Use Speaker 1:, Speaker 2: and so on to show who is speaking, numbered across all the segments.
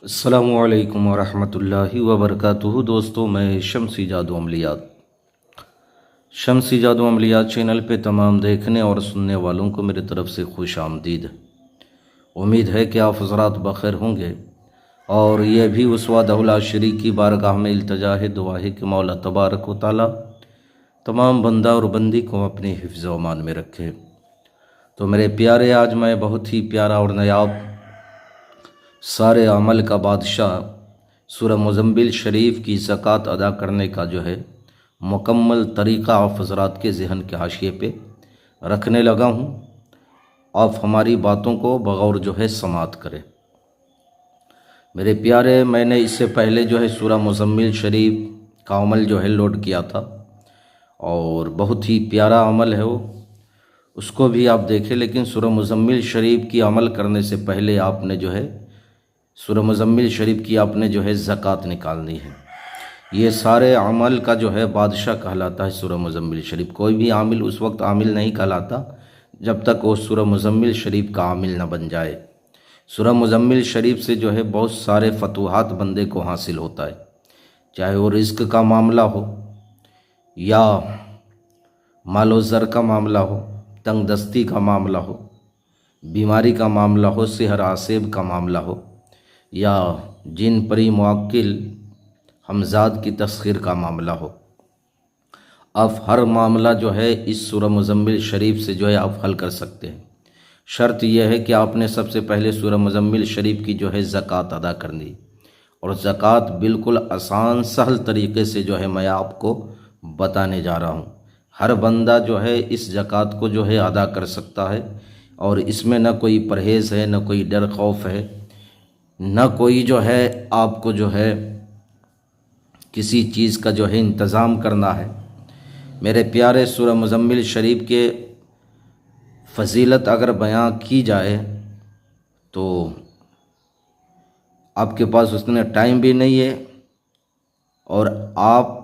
Speaker 1: अस्सलामुअलैकुम वरहमतुल्लाहि वबरकातुहू। दोस्तों, मैं शम्सी जादू अमलियात चैनल पे तमाम देखने और सुनने वालों को मेरी तरफ़ से खुश आमदीद। उम्मीद है कि आप हज़रात बख़ैर होंगे और ये भी उस वादहुल शरीक की बारगाह में इल्तिजा है, दुआ है कि मौला तबारक व तआला तमाम बंदा और बंदी को अपने हिफ्ज़ व अमान में रखे। तो मेरे प्यारे, आज मैं बहुत ही प्यारा और नायाब सारे अमल का बादशाह सूरह मुज़म्मिल शरीफ की ज़कात अदा करने का जो है मुकम्मल तरीक़ा आप हज़रात के ज़हन के हाशिए पे रखने लगा हूँ। आप हमारी बातों को बग़ौर जो है समात करें। मेरे प्यारे, मैंने इससे पहले जो है सूरह मुज़म्मिल शरीफ का अमल जो है लोड किया था और बहुत ही प्यारा अमल है वो, उसको भी आप देखें। लेकिन सूरह मुज़म्मिल शरीफ की अमल करने से पहले आपने जो है सूरह मुज़म्मिल शरीफ की आपने जो है ज़कात निकालनी है। ये सारे अमल का जो है बादशाह कहलाता है सूरह मुज़म्मिल शरीफ। कोई भी आमिल उस वक्त आमिल नहीं कहलाता जब तक वो सूरह मुज़म्मिल शरीफ का आमिल न बन जाए। सूरह मुज़म्मिल शरीफ से जो है बहुत सारे फतूहात बंदे को हासिल होता है, चाहे वो रिज़्क़ का मामला हो या मालो ज़र का मामला हो, तंग दस्ती का मामला हो, बीमारी का मामला हो, सिहर आसेब का मामला हो, या जिन परी मुअक्किल हमजाद की तस्खीर का मामला हो। आप हर मामला जो है इस सूरह मुज़म्मिल शरीफ से जो है आप हल कर सकते हैं। शर्त यह है कि आपने सबसे पहले सूरह मुज़म्मिल शरीफ की जो है ज़कात अदा करनी, और ज़कात बिल्कुल आसान सहल तरीक़े से जो है मैं आपको बताने जा रहा हूँ। हर बंदा जो है इस ज़कात को जो है अदा कर सकता है और इसमें न कोई परहेज़ है, न कोई डर खौफ है, न कोई जो है आपको जो है किसी चीज़ का जो है इंतज़ाम करना है। मेरे प्यारे, सूरह मुज़म्मिल शरीफ के फ़जीलत अगर बयां की जाए तो आपके पास उतना टाइम भी नहीं है, और आप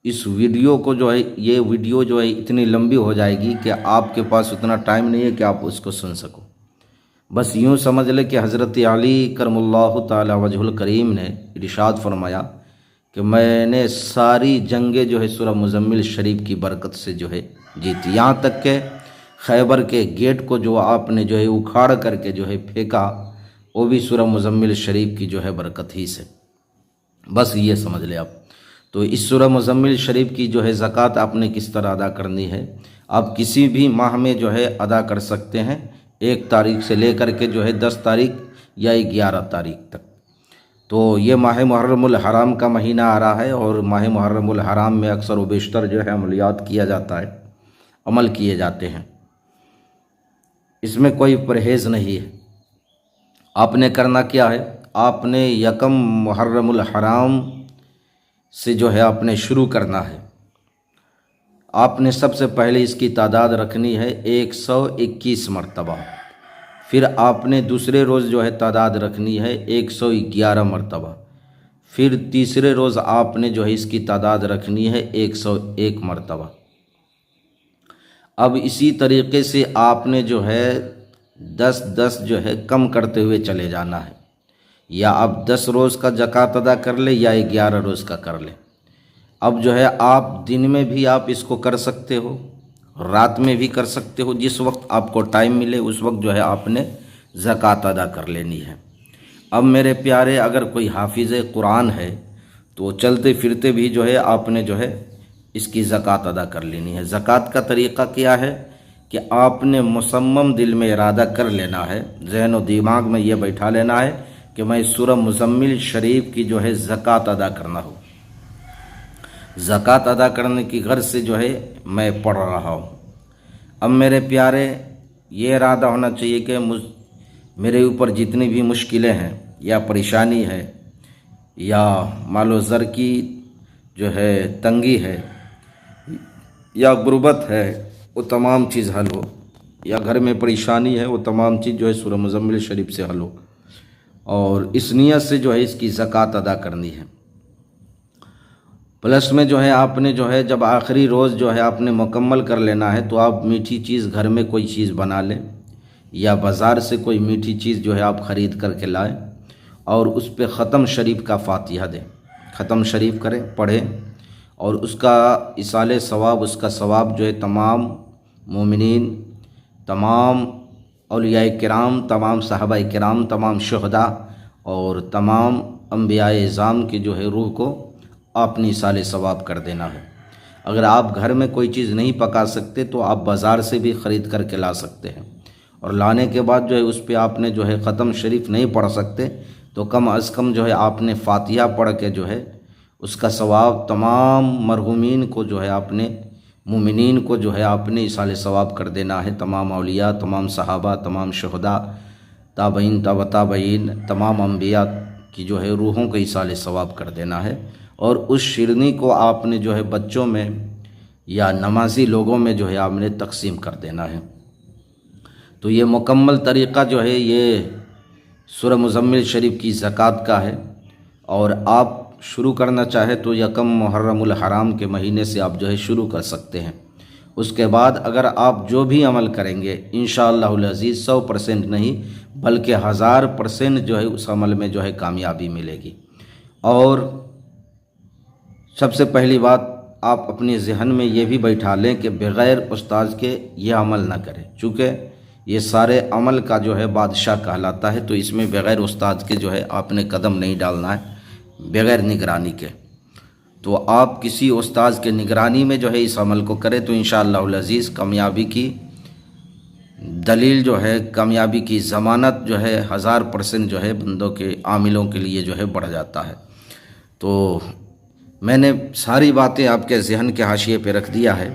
Speaker 1: इस वीडियो को जो है ये वीडियो जो है इतनी लंबी हो जाएगी कि आपके पास उतना टाइम नहीं है कि आप उसको सुन सको। बस यूँ समझ ले कि हज़रत अली करमुल्लाहु ताला वजहुल करीम ने इरशाद फरमाया कि मैंने सारी जंगें जो है सूरह मुज़म्मिल शरीफ की बरकत से जो है जीती, यहाँ तक के खैबर के गेट को जो आपने जो है उखाड़ करके जो है फेंका, वो भी सूरह मुज़म्मिल शरीफ की जो है बरकत ही से। बस ये समझ ले आप। तो इस सूरह मुज़म्मिल शरीफ की जो है ज़कात आपने किस तरह अदा करनी है, आप किसी भी माह में जो है अदा कर सकते हैं, 1 तारीख से लेकर के जो है 10 तारीख या 11 तारीख तक। तो ये माह मुहर्रमुल हराम का महीना आ रहा है और माह मुहर्रमुल हराम में अक्सर व बेशतर जो है अमलियात किया जाता है, अमल किए जाते हैं। इसमें कोई परहेज़ नहीं है। आपने करना क्या है, आपने यकम मुहर्रमुल हराम से जो है आपने शुरू करना है। आपने सबसे पहले इसकी तादाद रखनी है 121 मरतबा। फिर आपने दूसरे रोज़ जो है तादाद रखनी है 111 मरतबा। फिर तीसरे रोज़ आपने जो है इसकी तादाद रखनी है 101 मरतबा। अब इसी तरीक़े से आपने जो है 10-10 जो है कम करते हुए चले जाना है। या आप 10 रोज़ का ज़कात अदा कर ले या 11 रोज़ का कर ले। अब जो है आप दिन में भी आप इसको कर सकते हो, रात में भी कर सकते हो, जिस वक्त आपको टाइम मिले उस वक्त जो है आपने ज़कात अदा कर लेनी है। अब मेरे प्यारे, अगर कोई हाफिज़ कुरान है तो चलते फिरते भी जो है आपने जो है इसकी ज़कात अदा कर लेनी है। ज़कात का तरीक़ा क्या है कि आपने मुसम्मम दिल में इरादा कर लेना है, ज़हन व दिमाग में ये बैठा लेना है कि मैं सूरह मुज़म्मिल शरीफ की जो है ज़कात अदा करना हो। ज़कात अदा करने की गर्ज से जो है मैं पढ़ रहा हूँ। अब मेरे प्यारे, ये इरादा होना चाहिए कि मेरे ऊपर जितनी भी मुश्किलें हैं या परेशानी है या मालो ज़र की जो है तंगी है या गुर्बत है, वो तमाम चीज़ हल हो, या घर में परेशानी है, वो तमाम चीज़ जो है सूरह मुज़म्मिल शरीफ से हल हो। और इस नियत से जो है इसकी ज़कात अदा करनी है। प्लस में जो है आपने जो है जब आखिरी रोज़ जो है आपने मुकम्मल कर लेना है, तो आप मीठी चीज़ घर में कोई चीज़ बना लें या बाज़ार से कोई मीठी चीज़ जो है आप ख़रीद करके लाएं और उस पर ख़त्म शरीफ का फ़ातिहा दें, ख़त्म शरीफ करें, पढ़ें, और उसका इसाले सवाब, उसका सवाब जो है तमाम मोमिनीन, तमाम औलियाए किराम, तमाम सहाबाए किराम, तमाम शुहदा और तमाम अंबियाए इज़ाम की जो है रूह को आपने इसाले सवाब कर देना है। अगर आप घर में कोई चीज़ नहीं पका सकते तो आप बाज़ार से भी ख़रीद करके ला सकते हैं, और लाने के बाद जो है उस पर आपने जो है ख़त्म शरीफ नहीं पढ़ सकते तो कम अज़ कम जो है आपने फ़ातिहा पढ़ के जो है उसका सवाब तमाम मरहूमीन को जो है आपने, मुमिनीन को जो है आपने इसाले सवाब कर देना है। तमाम औलिया, तमाम सहाबा, तमाम शुहदा, ताबईन, ताबईन, तमाम अंबिया की जो है रूहों को इसाले सवाब कर देना है। और उस शिरनी को आपने जो है बच्चों में या नमाजी लोगों में जो है आपने तकसीम कर देना है। तो ये मुकम्मल तरीक़ा जो है ये सूरह मुज़म्मिल शरीफ की ज़कात का है। और आप शुरू करना चाहे तो यकम मुहर्रमुल हराम के महीने से आप जो है शुरू कर सकते हैं। उसके बाद अगर आप जो भी अमल करेंगे इंशाअल्लाहुल अज़ीज़ 100% नहीं बल्कि 1000% जो है उस अमल में जो है कामयाबी मिलेगी। और सबसे पहली बात आप अपने जहन में ये भी बैठा लें कि बग़ैर उस्ताद के ये अमल ना करें, चूँकि ये सारे अमल का जो है बादशाह कहलाता है, तो इसमें बग़ैर उस्ताद के जो है आपने कदम नहीं डालना है, बग़ैर निगरानी के। तो आप किसी उस्ताद के निगरानी में जो है इस अमल को करें तो इंशाअल्लाहुल अज़ीज़ कामयाबी की दलील जो है, कामयाबी की ज़मानत जो है 1000% जो है बंदों के, आमिलों के लिए जो है बढ़ जाता है। तो मैंने सारी बातें आपके जहन के हाशिए पे रख दिया है।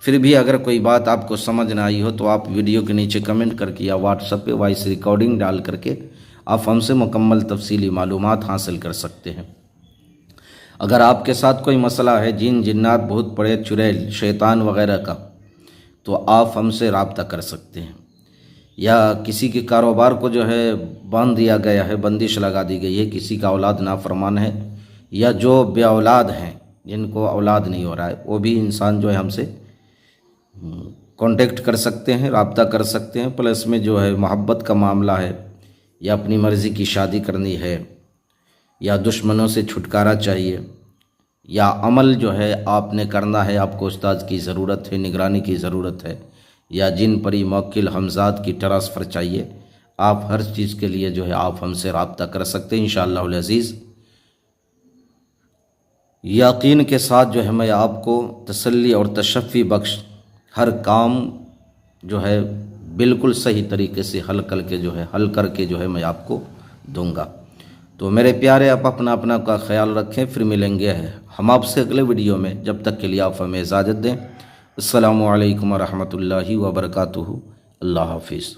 Speaker 1: फिर भी अगर कोई बात आपको समझ ना आई हो तो आप वीडियो के नीचे कमेंट करके या व्हाट्सएप पे वॉइस रिकॉर्डिंग डाल करके आप हमसे मुकम्मल तफसीली मालूमात हासिल कर सकते हैं। अगर आपके साथ कोई मसला है जिन जिन्नात, भूत प्रेत, चुड़ैल, शैतान वगैरह का, तो आप हमसे रब्ता कर सकते हैं। या किसी के कारोबार को जो है बांध दिया गया है, बंदिश लगा दी गई है, किसी का औलाद नाफरमान है, या जो बे औलाद हैं जिनको औलाद नहीं हो रहा है, वो भी इंसान जो है हमसे कांटेक्ट कर सकते हैं, रब्ता कर सकते हैं। प्लस में जो है मोहब्बत का मामला है, या अपनी मर्ज़ी की शादी करनी है, या दुश्मनों से छुटकारा चाहिए, या अमल जो है आपने करना है, आपको उस्ताद की ज़रूरत है, निगरानी की ज़रूरत है, या जिन परी मौकिल हमजाद की ट्रांसफ़र चाहिए, आप हर चीज़ के लिए जो है आप हमसे रब्ता कर सकते हैं इंशाअल्लाहुल अज़ीज़। यकीन के साथ जो है मैं आपको तसल्ली और तशफ़ी बख्श हर काम जो है बिल्कुल सही तरीके से हल करके जो है मैं आपको दूंगा। तो मेरे प्यारे, आप अपना का ख्याल रखें। फिर मिलेंगे हम आपसे अगले वीडियो में। जब तक के लिए आप हमें इजाज़त दें। अस्सलामु अलैकुम व रहमतुल्लाहि व बरकातुहू। अल्लाह हाफिज़।